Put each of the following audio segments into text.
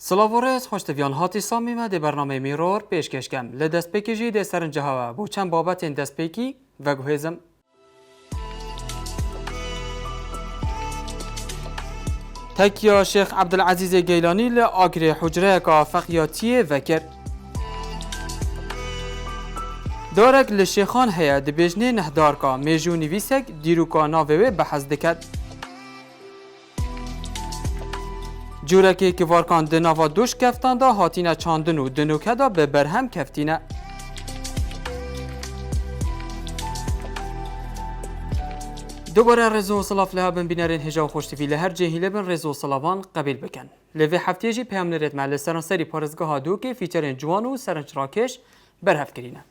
سلاوورس خوشتویان هاتی سامیمه دی برنامه میرور پیشکش کم لدستپیکی جی دی سرنجه هوا بو چند بابت این دستپیکی و گوهزم تکیا شیخ عبدالعزیز گیلانی لآگری حجره که فقیاتی وکر دارک لشیخان هیا دی بیجنه نهدار که میجو نویسک دیرو که ناوه بحث دکد جورکی که وارکان دناوا دوش کفتان دا هاتینا چاندن و دنوکه دا به برهم کفتینه. دوباره رزو صلاف لها بن بینارین هجا و خوشتوی لهر جهیله بن رزو صلافان قبیل بکن. لوی هفته جی پیام نرید معلی سرانسری پارزگاه ها دو که فیچرین جوان و سرنچ راکش برهف کرینه.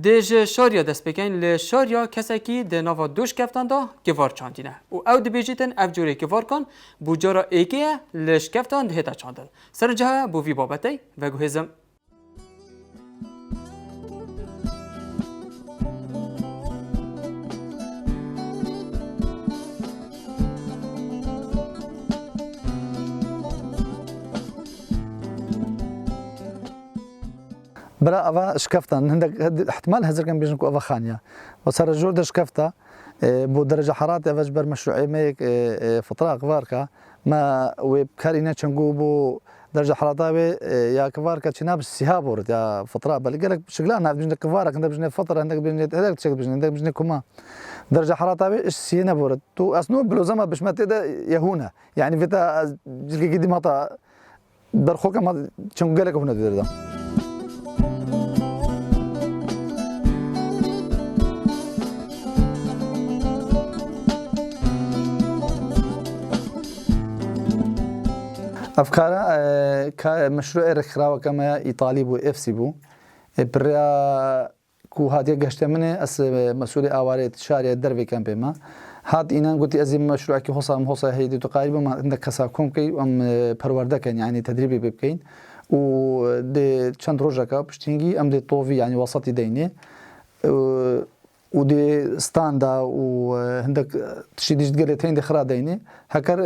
دیج شاریا دست بکن ل شاریا کسی که د نوا دوش کفتن دا گوار چاندینه و او د بیجیتن اف جوری گوار کن بوجارا ایکیه لش کفتن دهتا چاندن سرنجه بو وی بابتی و گوهزم برا أبا شكفتان هندك احتمال هزر كان بيجنكو أبا خانيا وصار الجور شكفتا بو درجة حرارة أبا جبر مشروعي ميك فترة كفاركا ما وبكارينا تشنقو بو درجة حرارة يا كفاركا تشناب السحاب ورد يا فترة بل قالك شغلان هذا بيجنك كفارك عندك بيجنك فترة عندك بيجنك هذاك تشك بيجنك عندك بيجنك كمان درجة حرارة إيش سينا بورد تو أصنو بلوزما بش ما تدا يهونا يعني فيتا جلك قديم هذا برخوك ما تشنقو قالك هنا تدا أفكاره كمشروع رخراوة كما إيطالي بو إف سي بو برا كو هادي قشت منه أس مسؤول أواري شارع الدربي كان بما هاد إنا قلت أزيم مشروع كي خصا هيدي تقاربا ما عندك كساكم كي أم برورده كان يعني تدريبي ببكين و دي چند روجا كا بشتينجي أم دي طوفي يعني وسطي ديني ودي ستاندا وعندك تشيديش تقلت هين دي خرا ديني هكر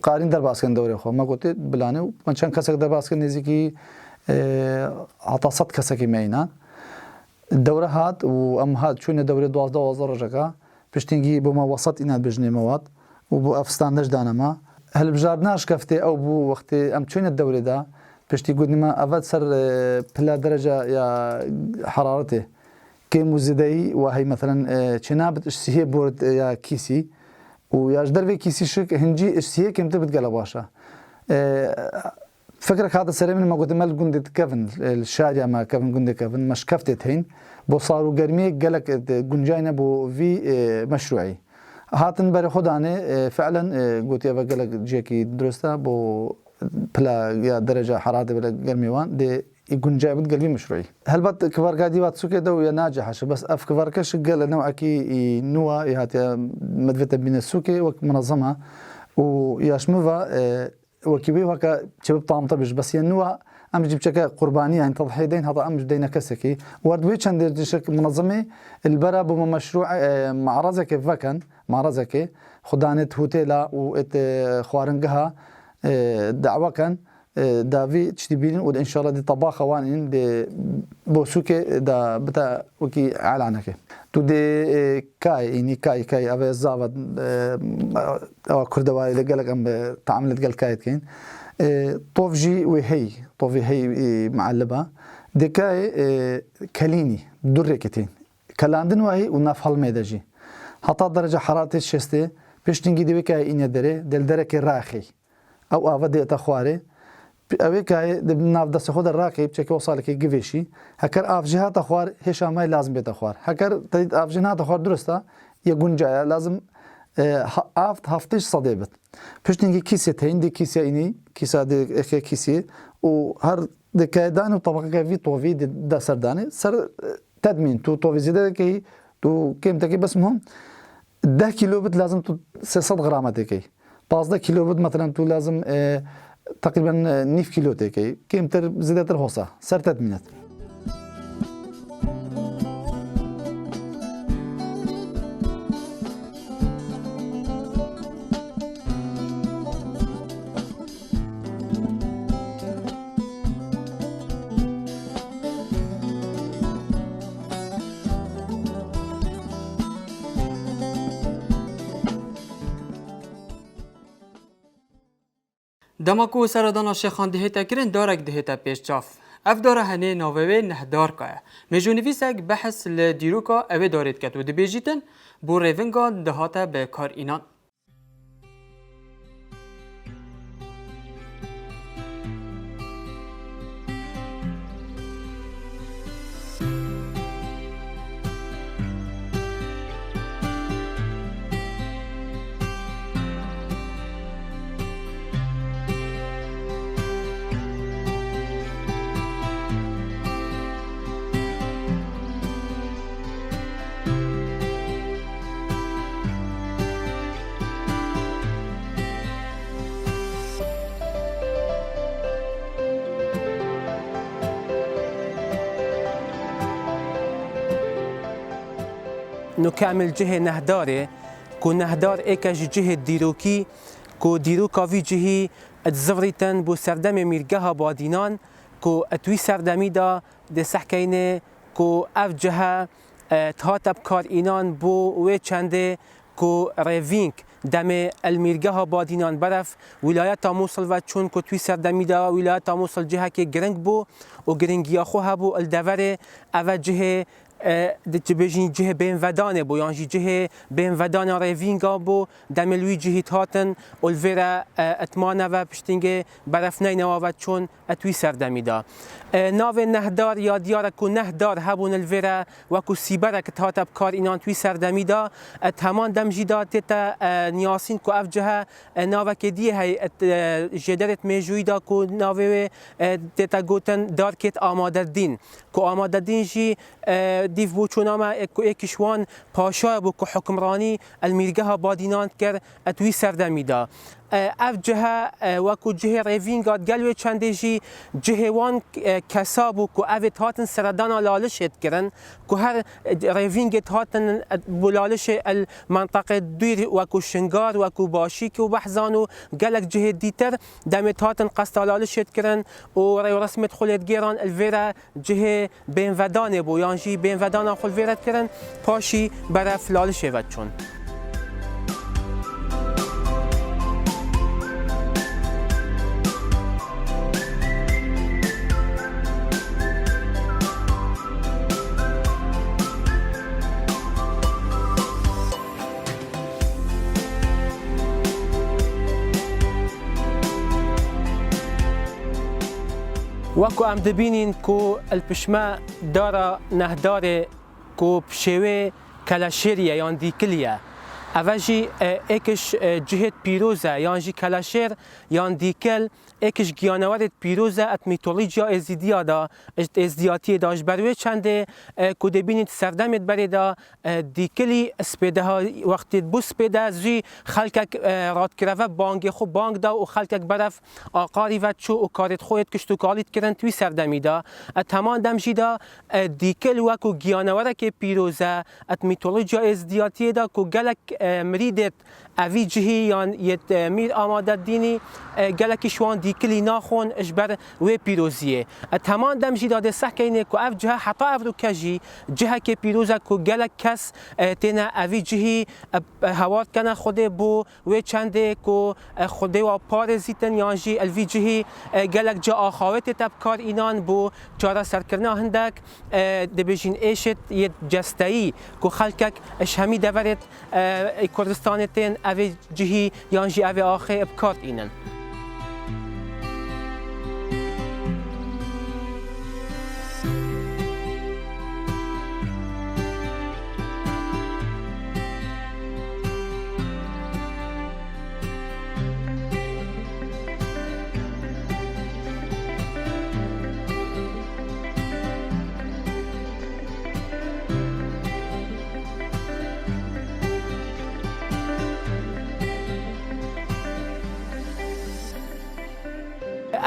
قارين در باسكن دوري خو ما قلت بلانه من چند کسک در باسكن نزيكي عطاسات كسكي مينا الدوره هاد وام هاد شو الدوره 12 درجه بشتنجي بما وسط إنها بجني مواد وبو افستان دانما هل بجارناش كفتي او بو وقت ام شو الدوره ده بشتي قد ما افاد سر بلا درجه يا حرارته كم زدي وهي مثلا چنابت السيه بورد يا كيسي وياش دربي كيسي شك هنجي السيه كم تبت قال باشا فكرك هذا سري من ما قلت مال قندت كفن الشارع ما كفن قندت كفن مش كفتت هين بو صاروا قرمي قالك جنجاينا بو في مشروعي هاتن بري خداني فعلا قلت يا قالك جيكي درسته بو بلا يا درجه حراره بلا قرميوان دي يكون جايب قلبي مشروعي هل بات كبار قاعدي بات سوكي دو يا ناجحه بس اف كبار كش قال نوع كي نوا يهات مدفته بين السوكي ومنظمه وياشمفا وكيبي وكا شباب طامطبش بس ينوا ام جيب شكا قربانيه يعني تضحيدين هذا ام دينا كسكي وردويتش عند شك منظمه البرا بمشروع معرزك فكن معرزك خدانه هوتيلا وات خوارنجها دعوه كان دافي تشتبيلين وإن شاء الله دي طباخة وانين دي بوسوكي دا بتا وكي علانك تو دي كاي يعني كاي أبي الزابط أو كردوالي اللي قالك أم تعاملت قال كاي كين طوفجي وهي طوفي هي معلبة دي كاي كليني دركتين كلاندن وهي ونافل ميداجي حتى درجة حرارة الشستي بيش تنجي دي كاي إني دري دل درك الراخي أو أفدي تخواري أبي كاي ناف دست خود الراقي بشكل وصل كي جفيشي هكر أفجها تخوار هش ما لازم بيتخوار هكر تريد أفجها تخوار درسته يكون جاي لازم أفت هفتش صديبت بيشتنجي كيسة هندي كيسة إني كيسة دي كيسة وهر دكايدان وطبقة كي في طوفي دا سرداني سر تدمين تو طوفي زيادة كي تو كم تكي بس مهم 10 كيلو بت لازم تو 600 غرام تكي 15 كيلو بت مثلا تو لازم تقريبا 9 كيلو تكي كم تر زيادة الهوسة سر تدمينات دماکو سردان شیخان دهیتا کرن دارک دهیتا پیش چاف. اف داره هنه ناوه نهدار که. مجونویسک بحث لدیروکا اوه دارید کت و دبیجیتن بو ریونگا دهاتا به کار اینان. نكمل جهة نهداري كو نهدار ايكاج جهة ديروكي كو ديروكا في جهة اتزفريتن بو سردم ميرجها بادينان كو اتوي سردمي دا دي سحكينه كو اف جهة تهاتب كار اينان بو وي چنده كو ريفينك دم الميرجها بادينان برف ولايات موصل و چون كو توي سردمي دا ولايات موصل جهة كي گرنگ بو و گرنگيا خو هبو الدوره اف جهة دتبجين جهة بين ودانه بو يعني جهة بين ودانه ريفينغا بو دملوي جهة هاتن والفيرا اتمانه و پشتنگه برفنه نوا چون اتوي سردمي دا ناو نهدار یا دیارکو نهدار هبون الفيرا وكو سيبرك تهات بكار اینان توي سردمي دا تمام دمجي دا تتا نياسين كو اف جهة ناو كدي هي جدرت ميجوي دا كو ناو تتا گوتن دار كت آماده دين كو آماده دين جي دیو بو چوناما اکشوان پاشا بو که حکمرانی الميرجها بادینان کر اتوی سردمی دا اف جهه وکو جهه ریوینگاد گلوی چنده جی جهه وان کسا بو که اوید هاتن سردان لالش هد کرن که هر ریوینگت هاتن بلالش المنطقه دویر وکو شنگار وکو باشیک و بحزانو گلک جهه دیتر دمت هاتن قصد لالش هد کرن و رسمت خلید گیران الویره جهه بین ودانه بو یعنی جی بین ودانه خل ویرد کرن پاشی برف لالش هد چون وكو ام دبينين كو البشما دارا نهدار كو بشوي كلاشيريا يعني ديكليا اوجي اكش جهة بيروزا يعني جي كلاشير يعني ديكل اكش جيانوارد بيروزا ات ميتولوجيا ازديا دا ازدياتي داش بروي چنده كو دبينين سردمت بريدا ديكلي سبيدها وقت بو سبيدا زي خلقك رات كرافه بانگ خو بانگ دا و خلقك برف آقاري و چو و كارت خويت كشتو كاليت كرن توي سردمي دا تمام دمجي دا ديكل وكو جيانوارك بيروزا ات ميتولوجيا ازدياتي دا كو گلك مريدت اوی جهی یان یت میر آماده دینی گلکی شوان دیکلی ناخون اجبر و پیروزیه تمام دمجی داده سحکینه کو اف جهه حتی افرو کجی جهه که پیروزه کو گلک کس تینا اوی جهی هوات کنه خوده بو و چنده کو خوده و پارزیتن یان جی الوی جهی گلک جا آخوات تبکار اینان بو چاره سرکرنا هندک دبیجین ایشت یت جستایی کو خلکک اش همی دورت کردستان تین اوی جهی یان جی اوی آخه ابکار اینن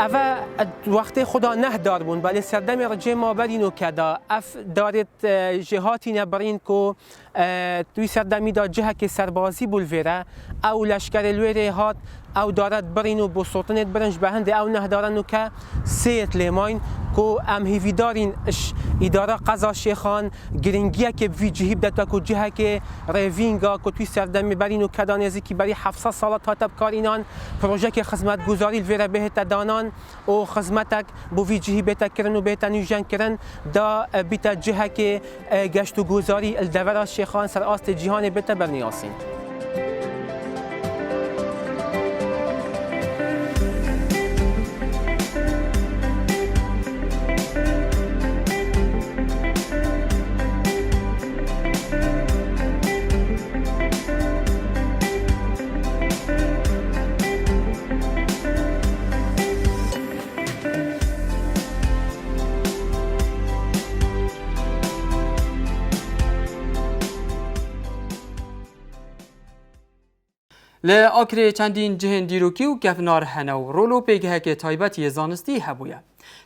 اوه وقتی خدا نهدار بون بله سردم رجه ما برینو کدا اف دارت جهاتی نبرین که توی سردمی دا جهه که سربازی بولویره او لشکر الویره هات او دارد برینو بو سلطنت برنج بهنده او نهدارنو که سیت لیماین که ام هیوی دارین اداره قضا شیخان گرینگیه که وی جهیب دتا که جهه که ریوینگا که توی سردمی برینو کدا نزدیکی بری 700 سالات هاتب کارینان پروژه که خدمت گذاری الویره بهت دانان و خدمتک بو وی جهیب تا کرن و بهت نیوژن کرن دا بیت جهه که گشت و گذاری الدورا شیخان سر آست جهان بهت برنیاسین. لآکر چندین جهن دیروکی و گفنار هنو رولو پیگه که تایبت زانستی هبویه.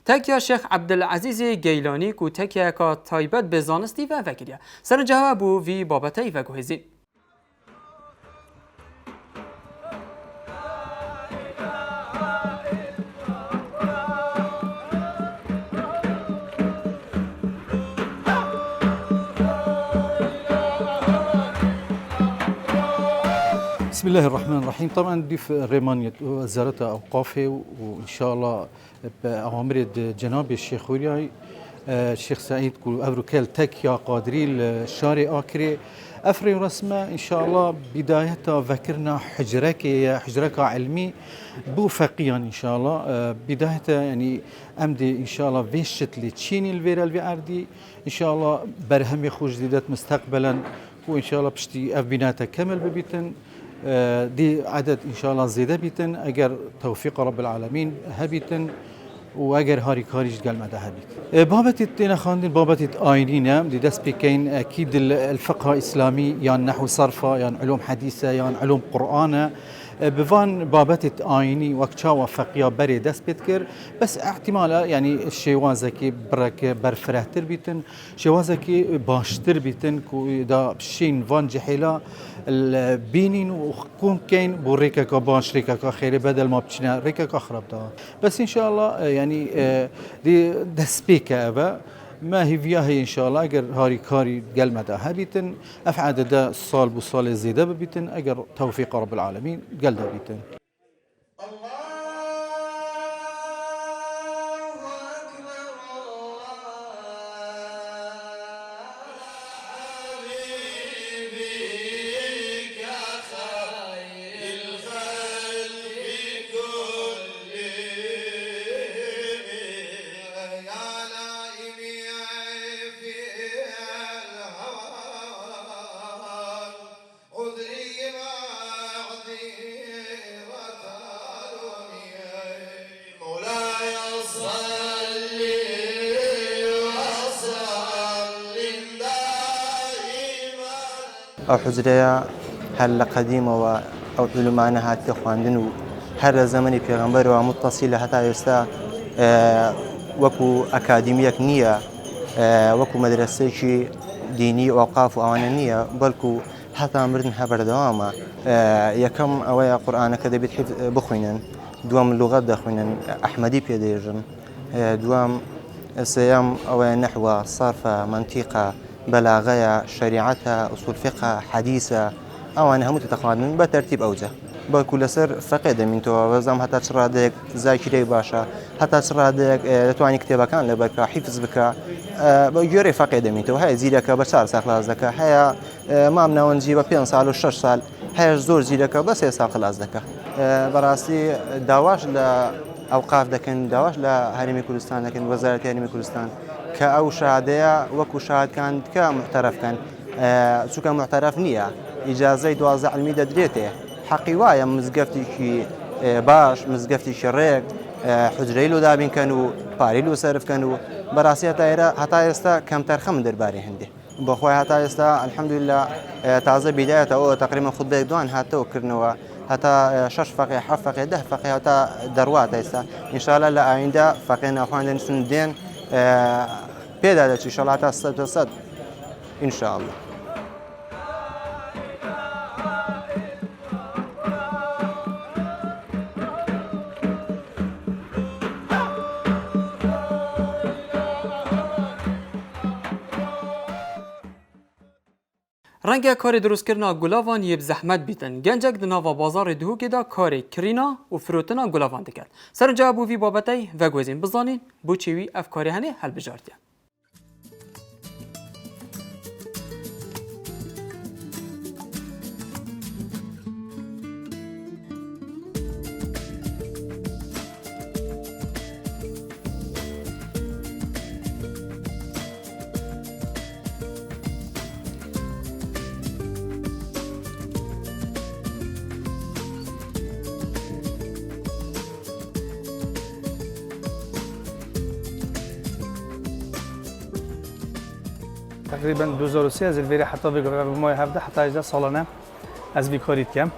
تکیا شیخ عبدالعزیز گیلانی کو تکیا که تایبت به زانستی و وکریه. سر جواب وی بابتی و گوهزین. بسم الله الرحمن الرحيم. طبعا دي في الريمانية وزارة أوقافه وإن شاء الله بأوامر جناب الشيخ ورياي الشيخ سعيد أبروكيل تكيا قادري الشارع آكري أفري رسمة إن شاء الله بدايتها ذكرنا حجرك علمي بو فقيا إن شاء الله بدايتها يعني أمدي إن شاء الله فيشت لتشيني الفيرا الفي إن شاء الله برهم يخرج جديدات مستقبلا وإن شاء الله بشتي أبناتا كمل ببيتن دي عدد إن شاء الله زيادة بيتن أجر توفيق رب العالمين هبيتن وأجر هاري كاريج قال مدى هبيت بابت التنا خاندين بابت آينينا دي دس بيكين أكيد الفقه الإسلامي يعني نحو صرفة يعني علوم حديثة يعني علوم قرآن بفان بابت آيني وقتها وفقيا بري دس بيتكر بس احتمالا يعني الشيوازكي برك برفرهتر بيتن شيوازكي باشتر بيتن كو دا بشين فان جحيلا البينين وكون كاين بوريكا كباش ريكا خير بدل ما بتشنا ريكا خرب دا بس ان شاء الله يعني دي دسبيكا ابا ما هي فيها ان شاء الله اجر هاري كاري قال مدى هبيتن افعد دا الصال بصال زياده بيتن اجر توفيق رب العالمين قال دا بيتن أو حجرية هل قديمة أو علماء هات خواندن هر زماني پیغمبر ومتصل حتى يستا وكو أكاديميك نية وكو مدرسة ديني وأوقاف وأوان نية بلكو حتى مردن هبر دواما يكم أويا قرآن كذا بتحف بخوينن دوام اللغات دخوينن أحمدي بيديجن دوام سيام أويا نحو صرفة منطقة بلاغة شريعتها أصول فقه حديثة أو أنا هم تتخانن بترتيب أوجه بكل سر فقد من تو وزم حتى تشرادك ذاكري باشا حتى تشرادك تواني كتابة كان لبك حفظ بك بجوري فقد من تو هاي زيدك بشار ساخلاص دك هيا ما منا ونجيب 5 سال و 6 سال هاي زور زيدك بس يساق خلاص دك براسي داواش لا أوقاف دكن داواش لا هرمي كردستان لكن وزارة هرمي كردستان كأو شهادة وكو شهاد كان كمعترف كان شو كان معترف نية إجازة دوازع علمي دريته حقيقة مزقفتي شي باش مزقفتي شريك حجري له دابين كانوا باري له صرف كانوا براسي حتى يستا كم ترخم درباري هندي بخوي حتى يستا الحمد لله تعزى بداية أو تقريبا خطبة دوان حتى وكرنوا هەتا 6 فقێ 7 فقێ 10 فقێ هەتا دەڕواتە ئێستا ئینشاءالله لە ئایندا فقێ ناخواندن سندێن پێدا دەچی ئینشاءالله هەتا 100% ئینشاءالله. رنگ کار درست کردن گلاوان یه زحمت بیتن گنجک دنوا بازار دهو که دا کار کرینا و فروتنا گلاوان دکرد سرنجا بو وی بابتای و گوزین بزانین بو چوی افکاری هنه حل بجارتیم. تقریبا 2003 از الویری حتی بگذره به ماه 17 حتی 18 سالانه از ویکاری کم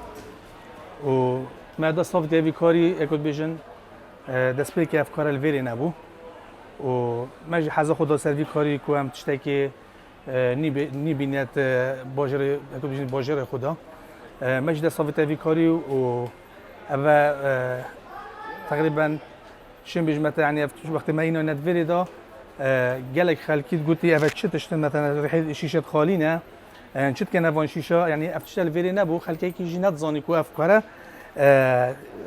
و ما دست صافت ویکاری اکود بیشن دست پی که افکار الویری نبود و ماجی حذف خدا سر ویکاری که هم تشته که نی بینیت باجر اکود بیشن باجر خدا ماجی دست صافت ویکاری و اول تقریبا شن بیشمت یعنی وقتی ما اینو ندویری دا گلک خالقیت گویی اول چه تشتن مثلا ریحه شیشه خالی نه چت کنه وان شیشه یعنی افتش الویری نبود خالقی کی جنات زانی کو افکاره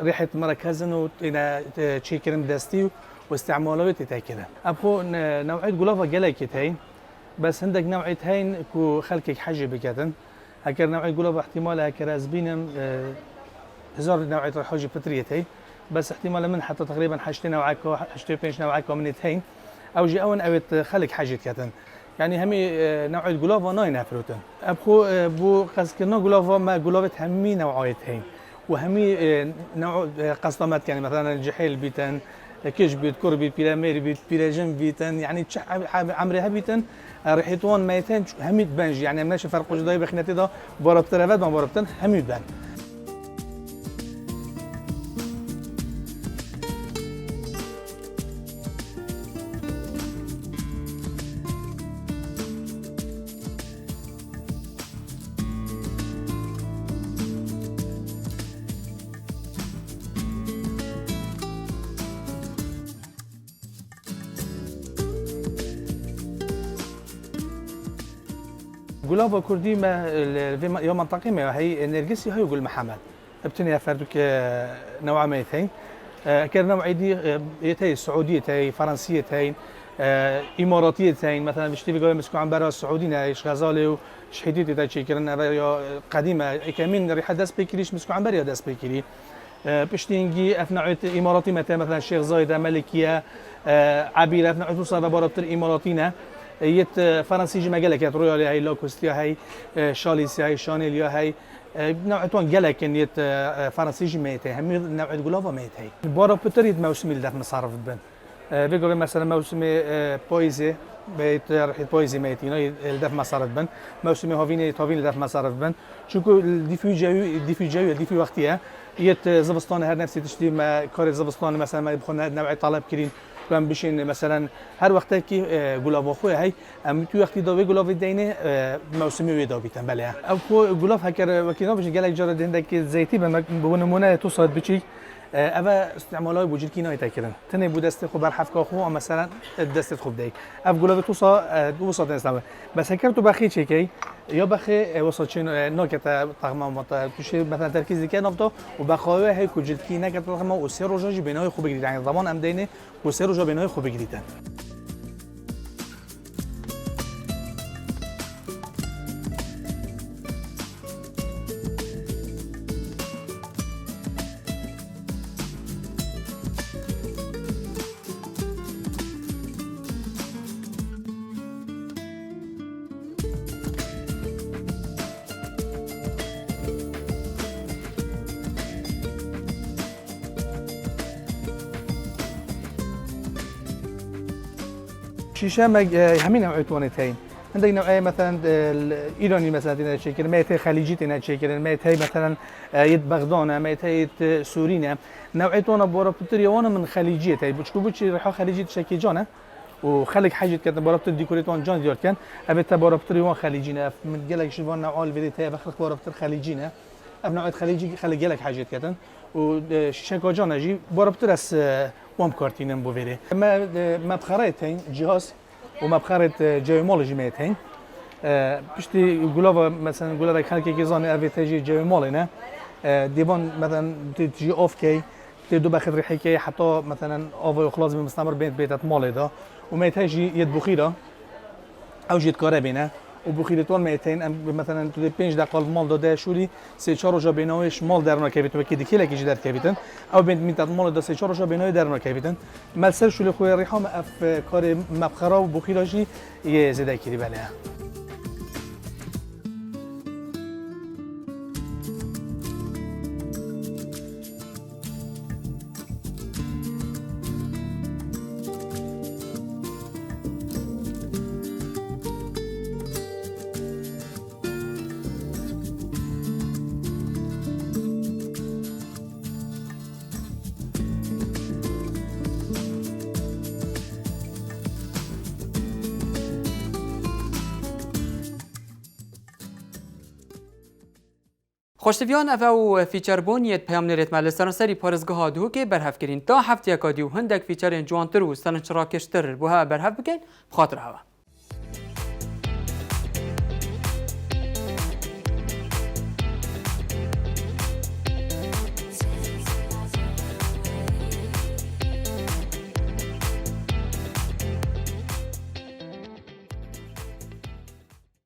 ریحه مرکزن و اینا چی کرم دستی و استعمالاتی تاکیده ابخو نوعیت گلافا گلکی تاین بس هندك نوعیت هین کو خالقی حاجه بکردن اگر نوعیت گلافا احتمال اگر از بینم هزار نوعیت حاجه پتریتای بس احتمال من حتى تقريبا حاجتي نوعك حاجتي بينش نوعك من اثنين او جي اون اوت خلق حاجه كاتن يعني همي نوع الجلافا ناين افروتن ابخو بو قصكنا جلافا ما جلافت همي نوعيتين وهمي نوع قصدمات يعني مثلا الجحيل بيتن كيش بيت كور بيت بيرامير بيت بيراجم بيتن يعني عمرها بيتن ريحتون ميتين همي تبانج يعني ماشي فرق جداي بخنتي دا باربترفات ما باربتن همي تبان جلافا كردي ما يوم منطقي ما هي نرجسي هاي يقول محمد ابتني فردك نوع ما يتين كان نوع عيدي يتي سعودية تي فرنسية تي إماراتية تي مثلا بشتي بيقول مسكو عن برا السعوديين إيش غزالي وشحيدي تي شيء كرنا قديمة كمين ريحة داس بيكريش مسكو عن برا داس بيكري بشتينجي أفنع إماراتي مثلا الشيخ زايد ملكية عبيرة أفنع توصل ببارات الإماراتينا يت فرنسي جمع جلك يا رويال هاي لوكوستيا هاي شاليسيا هاي شانيليا هاي نوع توان جلك إن يت فرنسي جمع تي هم نوع جلافا ميت هاي بارا بتريد موسمي اللي دفن صرف بن بيقول مثلا موسمي بويزي بيت رحيل بويزي ميتين اللي دفن صرف بن موسمي هافيني تافين اللي دفن صرف بن شوكو الديفي وقتها يت زبستان هر نفسي تشتي ما كار زبستان مثلا ما بخونه نوع طلب كرين كان بشين مثلا هر وقت كي جلافا خوي هاي ام تو وقت داوي جلافا دينه موسمي ويدا بيتن بله او جلاف هكر وكينا بش جالك جرد عندك زيتي بنمونه توصل بشي اوا استعمالای بوجل کینای تکرن تنه بود دست خوب بر حفکا خو مثلا دست خوب دیگ اف گلاب توصا دست بس هکر تو بخی چکی یا بخی وسط چین ناکت تقما مت توش مثلا ترکیز دیگه نفتا و بخواه هی کوجل کینا که تقما و سه روزی بنای خوب بگیرید یعنی زمان ام دینه و سه روزا بنای خوب بگیریدن شیشه همین نوعیت وانتین عندك نوعيه مثلا الايراني مثلا تينا تشكل ميت خليجي تينا تشكل ميت مثلا يد بغداد ميت يد سورينا نوعيتنا بورابتري وانا من خليجيه تاي بتشكو بتشي راح خليجي تشكي جانا وخليك حاجه كده بورابتر ديكوريتون جان ديال كان ابيت بورابتري وان خليجينا من قالك شوفوا نوع الفيديو تاع بخلق بورابتر خليجينا اب نوعيه خليجي خلي قالك حاجه كده وشكا جانا جي بورابتر اس وام كارتين بوفيري ما بخريتين جهاز وما بخريت جيومولوجي ميتين بشتي يقولوا مثلا يقول لك خليك كيزاني افي تجي جيومولينا ديبون مثلا تجي اوف كي تدو باخذ ريحكي حتى مثلا اوفو خلاص بمستمر بيت مالي ده وما تجي يد بخيره او جيت كهربينا وبخيرتون 200 مثلا تو 5 دقیقه مال داده شوری 3 4 جا بینایش مال در مرکبیت و کدی کلا کیج در کبیتن او بنت میتاد مال دا 3 4 جا بینای در مرکبیتن ملسر شولی خوی ریحام اف کار مبخرا و بخیراجی یه زده کری بله خوشتویان او فیچر بون یت پیام نرید مال سری پارزگاه دو که برهف کرین تا هفته کادی و هندک فیچر جوانتر و سرنج راکشتر بوها برهف بکن بخاطر هوا